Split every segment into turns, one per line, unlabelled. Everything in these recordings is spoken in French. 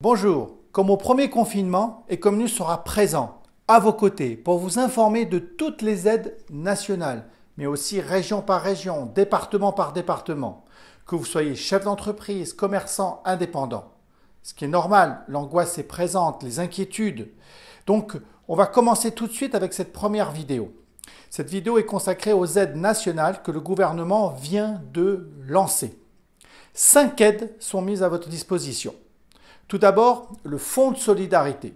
Bonjour, comme au premier confinement, Ecomnews sera présent à vos côtés pour vous informer de toutes les aides nationales, mais aussi région par région, département par département, que vous soyez chef d'entreprise, commerçant, indépendant. Ce qui est normal, l'angoisse est présente, les inquiétudes. Donc, on va commencer tout de suite avec cette première vidéo. Cette vidéo est consacrée aux aides nationales que le gouvernement vient de lancer. 5 aides sont mises à votre disposition. Tout d'abord, le fonds de solidarité.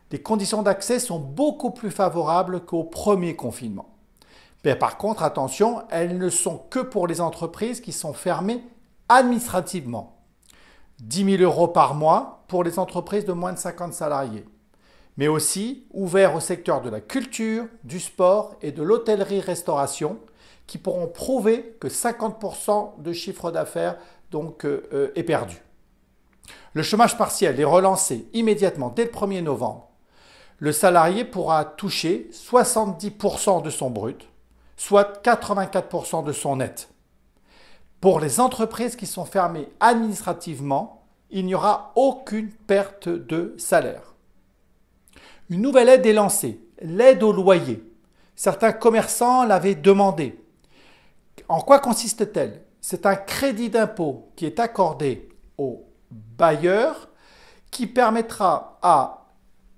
Les conditions d'accès sont beaucoup plus favorables qu'au premier confinement. Mais par contre, attention, elles ne sont que pour les entreprises qui sont fermées administrativement. 10 000 € par mois pour les entreprises de moins de 50 salariés. Mais aussi ouverts au secteur de la culture, du sport et de l'hôtellerie-restauration qui pourront prouver que 50% de chiffre d'affaires est perdu. Le chômage partiel est relancé immédiatement dès le 1er novembre. Le salarié pourra toucher 70% de son brut, soit 84% de son net. Pour les entreprises qui sont fermées administrativement, il n'y aura aucune perte de salaire. Une nouvelle aide est lancée, l'aide au loyer. Certains commerçants l'avaient demandé. En quoi consiste-t-elle? C'est un crédit d'impôt qui est accordé aux bailleurs qui permettra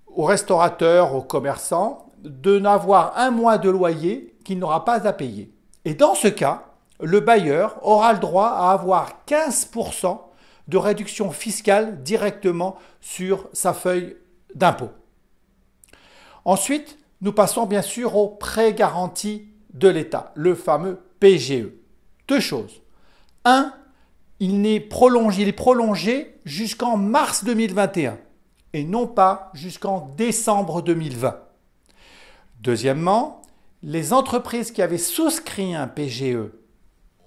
aux restaurateurs, aux commerçants de n'avoir un mois de loyer qu'il n'aura pas à payer. Et dans ce cas, le bailleur aura le droit à avoir 15% de réduction fiscale directement sur sa feuille d'impôt. Ensuite, nous passons bien sûr au prêt garanti de l'État, le fameux PGE. Deux choses. Un, il est prolongé jusqu'en mars 2021 et non pas jusqu'en décembre 2020. Deuxièmement, les entreprises qui avaient souscrit un PGE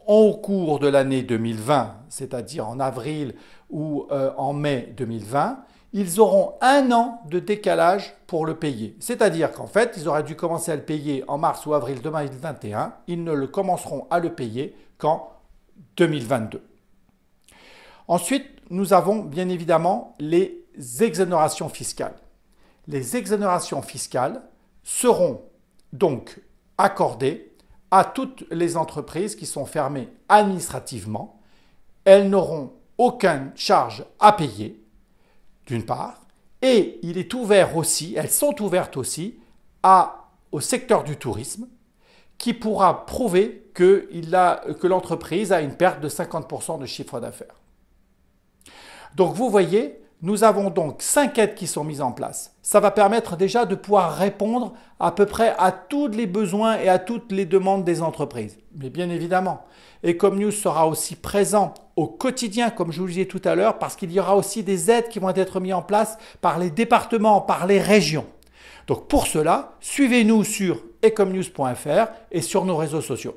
au cours de l'année 2020, c'est-à-dire en avril ou en mai 2020, ils auront 1 an de décalage pour le payer. C'est-à-dire qu'en fait, ils auraient dû commencer à le payer en mars ou avril 2021. Ils ne le commenceront à le payer qu'en 2022. Ensuite, nous avons bien évidemment les exonérations fiscales. Les exonérations fiscales seront donc accordées à toutes les entreprises qui sont fermées administrativement. Elles n'auront aucune charge à payer, d'une part, et elles sont ouvertes aussi au secteur du tourisme, qui pourra prouver que l'entreprise a une perte de 50% de chiffre d'affaires. Donc vous voyez, nous avons donc 5 aides qui sont mises en place. Ça va permettre déjà de pouvoir répondre à peu près à tous les besoins et à toutes les demandes des entreprises. Mais bien évidemment, Ecomnews sera aussi présent au quotidien, comme je vous le disais tout à l'heure, parce qu'il y aura aussi des aides qui vont être mises en place par les départements, par les régions. Donc pour cela, suivez-nous sur ecomnews.fr et sur nos réseaux sociaux.